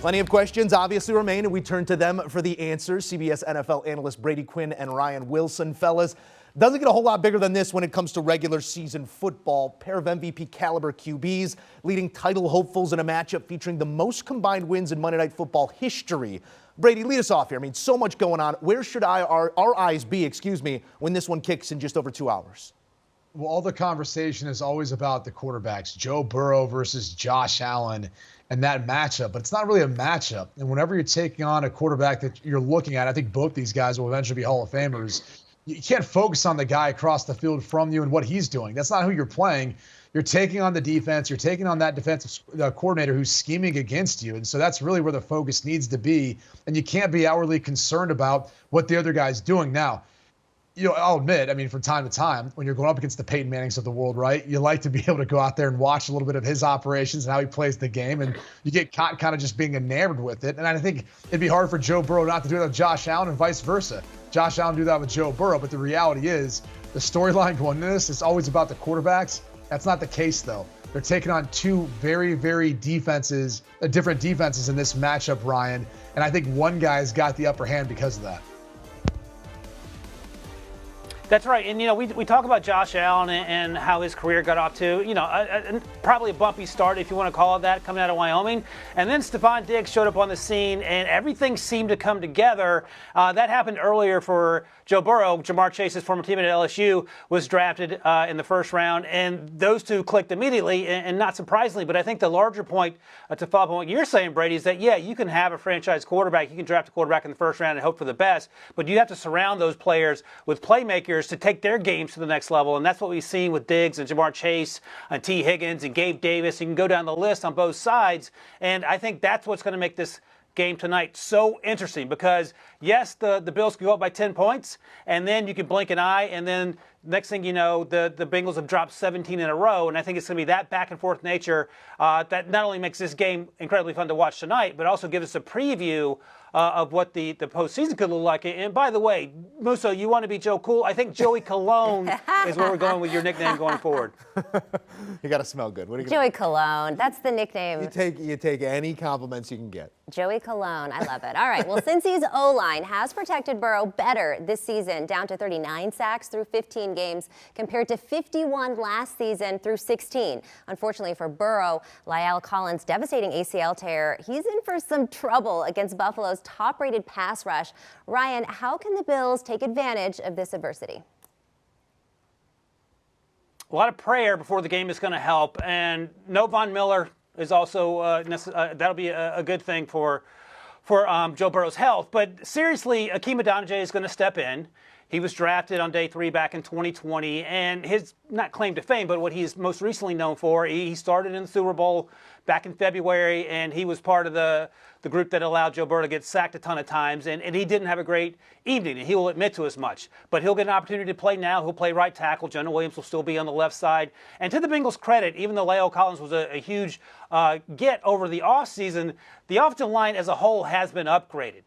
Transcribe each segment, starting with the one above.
Plenty of questions obviously remain, and we turn to them for the answers. CBS NFL analysts Brady Quinn and Ryan Wilson. Fellas, doesn't get a whole lot bigger than this when it comes to regular season football. Pair of MVP caliber QBs leading title hopefuls in a matchup featuring the most combined wins in Monday Night Football history. Brady, lead us off here. I mean, so much going on. Where should our eyes be, when this one kicks in just over 2 hours? Well, all the conversation is always about the quarterbacks, Joe Burrow versus Josh Allen, and that matchup. But it's not really a matchup. And whenever you're taking on a quarterback that you're looking at, I think both these guys will eventually be Hall of Famers. You can't focus on the guy across the field from you and what he's doing. That's not who you're playing. You're taking on the defense. You're taking on that defensive coordinator who's scheming against you. And so that's really where the focus needs to be. And you can't be hourly concerned about what the other guy's doing. Now, I'll admit, I mean, from time to time, when you're going up against the Peyton Mannings of the world, right, you like to be able to go out there and watch a little bit of his operations and how he plays the game, and you get caught kind of just being enamored with it. And I think it'd be hard for Joe Burrow not to do that with Josh Allen and vice versa. Josh Allen do that with Joe Burrow, but the reality is the storyline going into this is always about the quarterbacks. That's not the case, though. They're taking on two very, very different defenses in this matchup, Ryan, and I think one guy's got the upper hand because of that. That's right. And, we talk about Josh Allen and how his career got off to, probably a bumpy start, if you want to call it that, coming out of Wyoming. And then Stephon Diggs showed up on the scene, and everything seemed to come together. That happened earlier for Joe Burrow. Jamar Chase's former teammate at LSU was drafted in the first round, and those two clicked immediately, and not surprisingly. But I think the larger point, to follow up on what you're saying, Brady, is that, you can have a franchise quarterback. You can draft a quarterback in the first round and hope for the best, but you have to surround those players with playmakers to take their games to the next level, and that's what we've seen with Diggs and Jamar Chase and T. Higgins and Gabe Davis. You can go down the list on both sides, and I think that's what's going to make this game tonight so interesting because, yes, the Bills can go up by 10 points, and then you can blink an eye, and then next thing you know, the Bengals have dropped 17 in a row, and I think it's going to be that back-and-forth nature that not only makes this game incredibly fun to watch tonight, but also gives us a preview of what the postseason could look like. And by the way, Musso, you want to be Joe Cool? I think Joey Cologne is where we're going with your nickname going forward. You got to smell good. What are you Joey Cologne. That's the nickname. You take any compliments you can get. Joey Cologne. I love it. All right. Well, Cincy's O-line has protected Burrow better this season, down to 39 sacks through 15 games compared to 51 last season through 16. Unfortunately for Burrow, La'el Collins' devastating ACL tear, he's in for some trouble against Buffalo's top-rated pass rush. Ryan, how can the Bills take advantage of this adversity? A lot of prayer before the game is going to help, and no Von Miller is also that'll be a good thing for Joe Burrow's health. But seriously, Akeem Adeniji is going to step in. He was drafted on day 3 back in 2020, and his, not claim to fame, but what he's most recently known for, he started in the Super Bowl back in February, and he was part of the group that allowed Joe Burrow to get sacked a ton of times, and he didn't have a great evening, and he will admit to as much. But he'll get an opportunity to play now. He'll play right tackle. Jonah Williams will still be on the left side. And to the Bengals' credit, even though La'el Collins was a huge get over the offseason, the offensive line as a whole has been upgraded.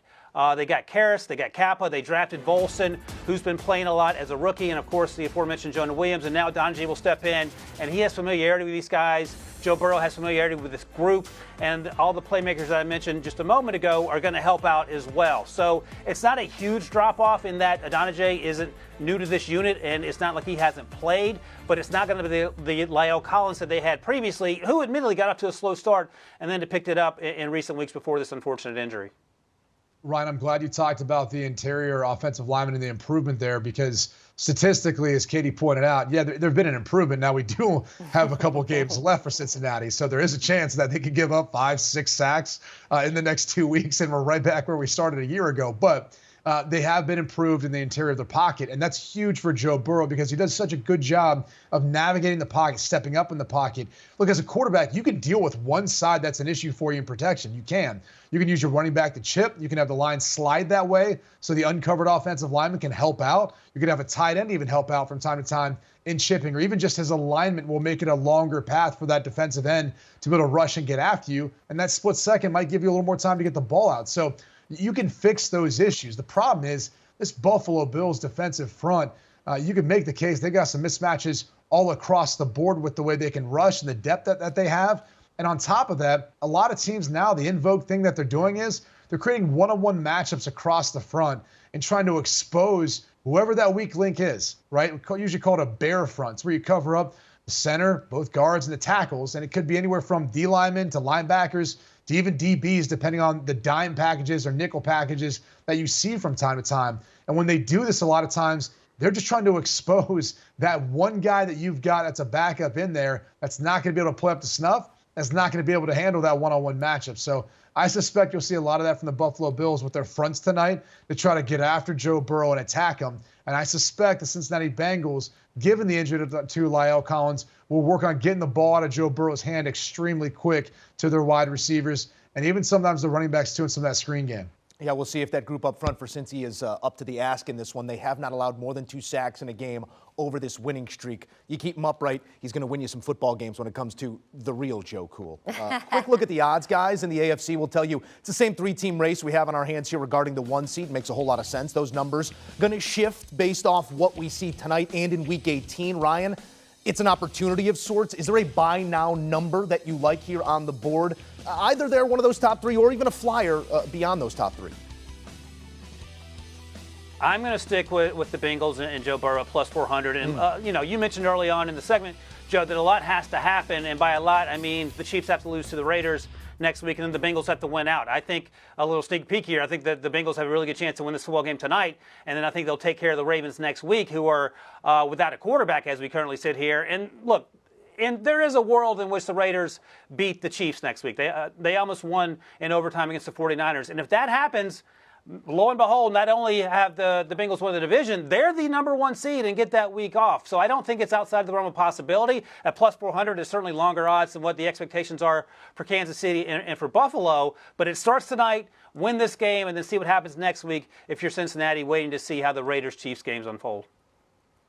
They got Karras, they got Kappa, they drafted Volson, who's been playing a lot as a rookie, and of course the aforementioned Jonah Williams, and now Adeniji will step in, and he has familiarity with these guys. Joe Burrow has familiarity with this group, and all the playmakers that I mentioned just a moment ago are going to help out as well. So it's not a huge drop-off in that Adeniji isn't new to this unit, and it's not like he hasn't played, but it's not going to be the La'el Collins that they had previously, who admittedly got up to a slow start and then picked it up in recent weeks before this unfortunate injury. Ryan, I'm glad you talked about the interior offensive lineman and the improvement there because statistically, as Katie pointed out, there's been an improvement. Now we do have a couple games left for Cincinnati, so there is a chance that they could give up 5-6 sacks in the next 2 weeks, and we're right back where we started a year ago. But they have been improved in the interior of the pocket, and that's huge for Joe Burrow because he does such a good job of navigating the pocket, stepping up in the pocket. Look, as a quarterback, you can deal with one side that's an issue for you in protection. You can. You can use your running back to chip. You can have the line slide that way so the uncovered offensive lineman can help out. You can have a tight end even help out from time to time in chipping, or even just his alignment will make it a longer path for that defensive end to be able to rush and get after you. And that split second might give you a little more time to get the ball out. So you can fix those issues. The problem is this Buffalo Bills defensive front, you can make the case they got some mismatches all across the board with the way they can rush and the depth that they have. And on top of that, a lot of teams now, the in vogue thing that they're doing is they're creating one-on-one matchups across the front and trying to expose whoever that weak link is, right? Usually called a bear front. It's where you cover up the center, both guards, and the tackles. And it could be anywhere from D linemen to linebackers to even DBs, depending on the dime packages or nickel packages that you see from time to time. And when they do this, a lot of times, they're just trying to expose that one guy that you've got that's a backup in there that's not going to be able to play up to snuff, that's not going to be able to handle that one-on-one matchup. So I suspect you'll see a lot of that from the Buffalo Bills with their fronts tonight to try to get after Joe Burrow and attack him. And I suspect the Cincinnati Bengals, given the injury to La'el Collins, will work on getting the ball out of Joe Burrow's hand extremely quick to their wide receivers and even sometimes the running backs too in some of that screen game. Yeah, we'll see if that group up front for Cincy is up to the ask in this one. They have not allowed more than 2 sacks in a game over this winning streak. You keep him upright, he's going to win you some football games when it comes to the real Joe Cool. Quick look at the odds, guys, in the AFC will tell you it's the same 3-team race we have on our hands here regarding the 1 seed. Makes a whole lot of sense. Those numbers going to shift based off what we see tonight and in Week 18. Ryan, it's an opportunity of sorts. Is there a buy now number that you like here on the board? Either they're one of those top 3 or even a flyer beyond those top 3. I'm going to stick with the Bengals and Joe Burrow plus 400. And, you mentioned early on in the segment, Joe, that a lot has to happen. And by a lot, I mean the Chiefs have to lose to the Raiders next week, and then the Bengals have to win out. I think a little sneak peek here. I think that the Bengals have a really good chance to win this football game tonight. And then I think they'll take care of the Ravens next week, who are without a quarterback as we currently sit here. And look, and there is a world in which the Raiders beat the Chiefs next week. They almost won in overtime against the 49ers. And if that happens, lo and behold, not only have the Bengals won the division, they're the number 1 seed and get that week off. So I don't think it's outside the realm of possibility. At plus 400 is certainly longer odds than what the expectations are for Kansas City and for Buffalo. But it starts tonight, win this game, and then see what happens next week if you're Cincinnati, waiting to see how the Raiders-Chiefs games unfold.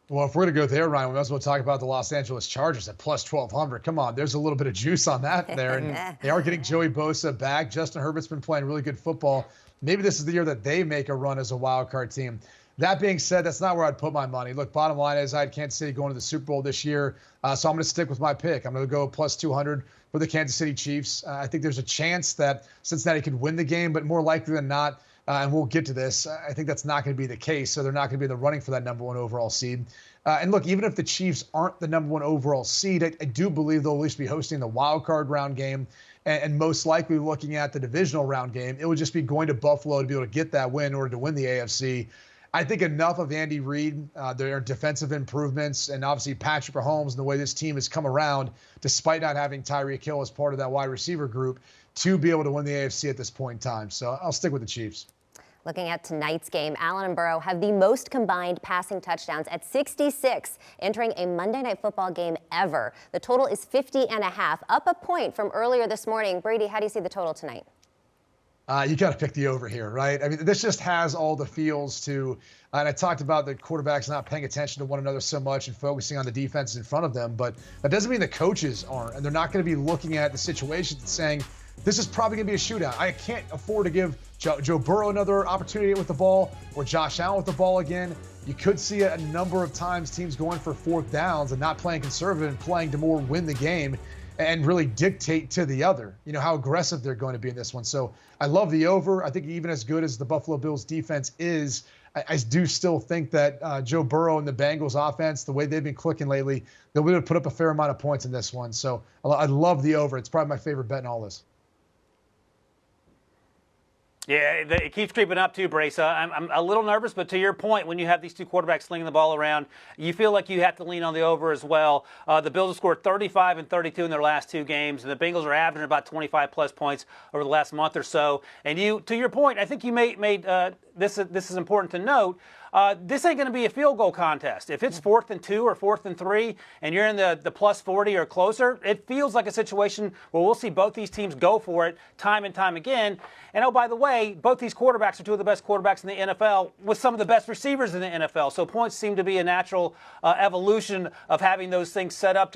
Well, if we're going to go there, Ryan, we might as well talk about the Los Angeles Chargers at plus 1,200. Come on, there's a little bit of juice on that there. And they are getting Joey Bosa back. Justin Herbert's been playing really good football. Maybe this is the year that they make a run as a wild card team. That being said, that's not where I'd put my money. Look, bottom line is I had Kansas City going to the Super Bowl this year, so I'm going to stick with my pick. I'm going to go plus 200 for the Kansas City Chiefs. I think there's a chance that Cincinnati could win the game, but more likely than not, and we'll get to this, I think that's not going to be the case, so they're not going to be in the running for that number 1 overall seed. And look, even if the Chiefs aren't the number 1 overall seed, I do believe they'll at least be hosting the wild card round game and most likely looking at the divisional round game. It would just be going to Buffalo to be able to get that win in order to win the AFC. I think enough of Andy Reid, their defensive improvements, and obviously Patrick Mahomes and the way this team has come around, despite not having Tyreek Hill as part of that wide receiver group, to be able to win the AFC at this point in time. So I'll stick with the Chiefs. Looking at tonight's game, Allen and Burrow have the most combined passing touchdowns at 66, entering a Monday Night Football game ever. The total is 50.5, up a point from earlier this morning. Brady, how do you see the total tonight? You got to pick the over here, right? I mean, this just has all the feels to, and I talked about the quarterbacks not paying attention to one another so much and focusing on the defenses in front of them, but that doesn't mean the coaches aren't, and they're not going to be looking at the situations and saying, this is probably going to be a shootout. I can't afford to give Joe Burrow another opportunity with the ball or Josh Allen with the ball again. You could see a number of times teams going for 4th downs and not playing conservative and playing to more win the game and really dictate to the other, how aggressive they're going to be in this one. So I love the over. I think even as good as the Buffalo Bills defense is, I do still think that Joe Burrow and the Bengals offense, the way they've been clicking lately, they'll be able to put up a fair amount of points in this one. So I love the over. It's probably my favorite bet in all this. Yeah, it keeps creeping up too, Brace. I'm a little nervous, but to your point, when you have these two quarterbacks slinging the ball around, you feel like you have to lean on the over as well. The Bills have scored 35 and 32 in their last 2 games, and the Bengals are averaging about 25-plus points over the last month or so. And to your point, I think you made this is important to note. This ain't going to be a field goal contest. If it's 4th and 2 or 4th and 3 and you're in the plus 40 or closer, it feels like a situation where we'll see both these teams go for it time and time again. And oh, by the way, both these quarterbacks are 2 of the best quarterbacks in the NFL with some of the best receivers in the NFL. So points seem to be a natural evolution of having those things set up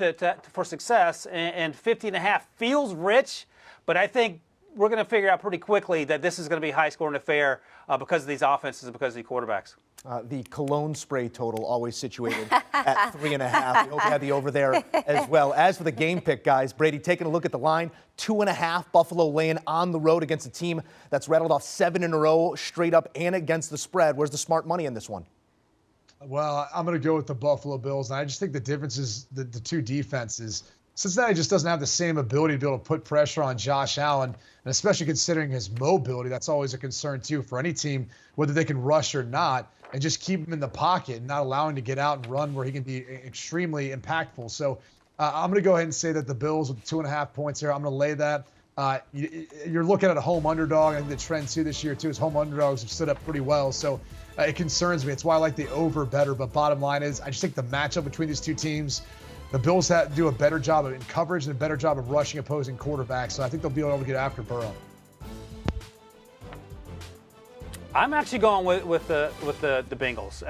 for success. And 50.5 feels rich, but I think we're going to figure out pretty quickly that this is going to be a high-scoring affair because of these offenses and because of the quarterbacks. The cologne spray total always situated at 3.5. We hope you had the over there as well. As for the game pick, guys, Brady, taking a look at the line, 2.5 Buffalo laying on the road against a team that's rattled off 7 in a row straight up and against the spread. Where's the smart money in this one? Well, I'm going to go with the Buffalo Bills, and I just think the difference is the two defenses. Cincinnati just doesn't have the same ability to be able to put pressure on Josh Allen, and especially considering his mobility, that's always a concern too for any team, whether they can rush or not, and just keep him in the pocket and not allow him to get out and run where he can be extremely impactful. So I'm going to go ahead and say that the Bills with 2.5 points here, I'm going to lay that. You're looking at a home underdog. I think the trend too this year too is home underdogs have stood up pretty well. So it concerns me. It's why I like the over better. But bottom line is, I just think the matchup between these two teams, the Bills have to do a better job in coverage and a better job of rushing opposing quarterbacks. So I think they'll be able to get after Burrow. I'm actually going with the Bengals.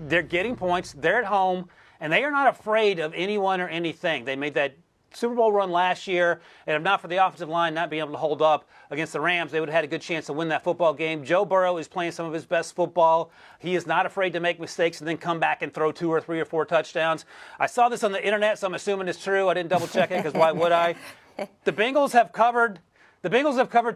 They're getting points. They're at home, and they are not afraid of anyone or anything. They made that Super Bowl run last year, and if not for the offensive line not being able to hold up against the Rams, they would have had a good chance to win that football game. Joe Burrow is playing some of his best football. He is not afraid to make mistakes and then come back and throw 2 or 3 or 4 touchdowns. I saw this on the internet, so I'm assuming it's true. I didn't double check it because why would I? The Bengals have covered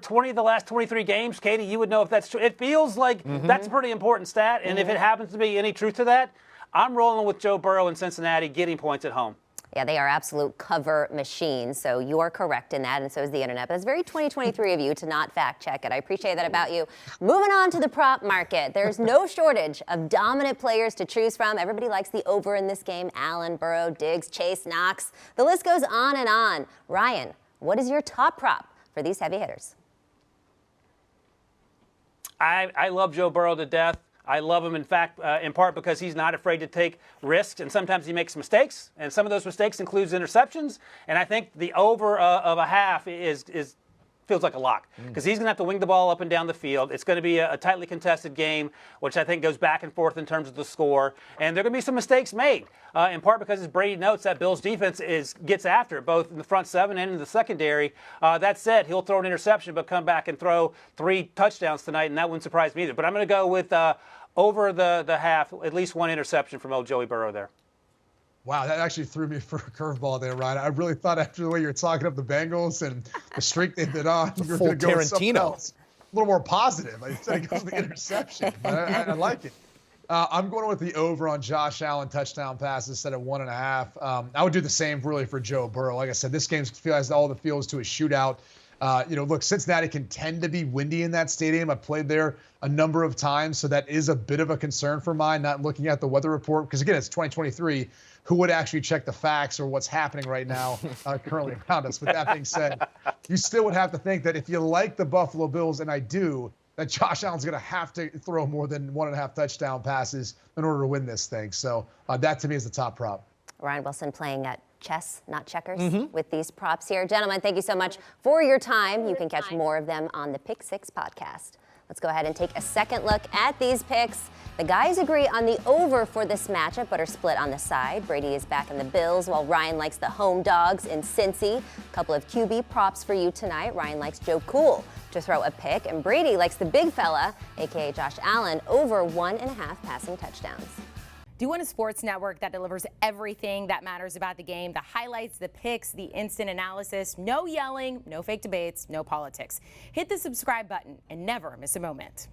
20 of the last 23 games. Katie, you would know if that's true. It feels like that's a pretty important stat, and if it happens to be any truth to that, I'm rolling with Joe Burrow in Cincinnati getting points at home. Yeah, they are absolute cover machines, so you are correct in that, and so is the internet. But it's very 2023 of you to not fact check it. I appreciate that about you. Moving on to the prop market. There's no shortage of dominant players to choose from. Everybody likes the over in this game. Allen, Burrow, Diggs, Chase, Knox. The list goes on and on. Ryan, what is your top prop for these heavy hitters? I love Joe Burrow to death. I love him, in fact, in part because he's not afraid to take risks, and sometimes he makes mistakes, and some of those mistakes includes interceptions. And I think the over of a half feels like a lock because he's going to have to wing the ball up and down the field. It's going to be a tightly contested game, which I think goes back and forth in terms of the score. And there are going to be some mistakes made, in part because, as Brady notes, that Bills defense gets after it, both in the front 7 and in the secondary. That said, he'll throw an interception but come back and throw 3 touchdowns tonight, and that wouldn't surprise me either. But I'm going to go with over the half, at least 1 interception from old Joey Burrow there. Wow, that actually threw me for a curveball there, Ryan. I really thought after the way you were talking up the Bengals and the streak they've been on, you were going to go with something else, a little more positive. I said it goes with the interception, but I like it. I'm going with the over on Josh Allen touchdown passes instead of 1.5. I would do the same really for Joe Burrow. Like I said, this game has all the feels to a shootout. Look, Cincinnati can tend to be windy in that stadium. I've played there a number of times, so that is a bit of a concern for mine, not looking at the weather report. Because, again, it's 2023. Who would actually check the facts or what's happening right now currently around us? With that being said, you still would have to think that if you like the Buffalo Bills, and I do, that Josh Allen's going to have to throw more than 1.5 touchdown passes in order to win this thing. So that, to me, is the top prop. Ryan Wilson playing at chess, not checkers, with these props here. Gentlemen, thank you so much for your time. You can catch more of them on the Pick 6 podcast. Let's go ahead and take a second look at these picks. The guys agree on the over for this matchup, but are split on the side. Brady is back in the Bills, while Ryan likes the home dogs in Cincy. A couple of QB props for you tonight. Ryan likes Joe Cool to throw a pick, and Brady likes the big fella, a.k.a. Josh Allen, over 1.5 passing touchdowns. Do you want a sports network that delivers everything that matters about the game? The highlights, the picks, the instant analysis, no yelling, no fake debates, no politics. Hit the subscribe button and never miss a moment.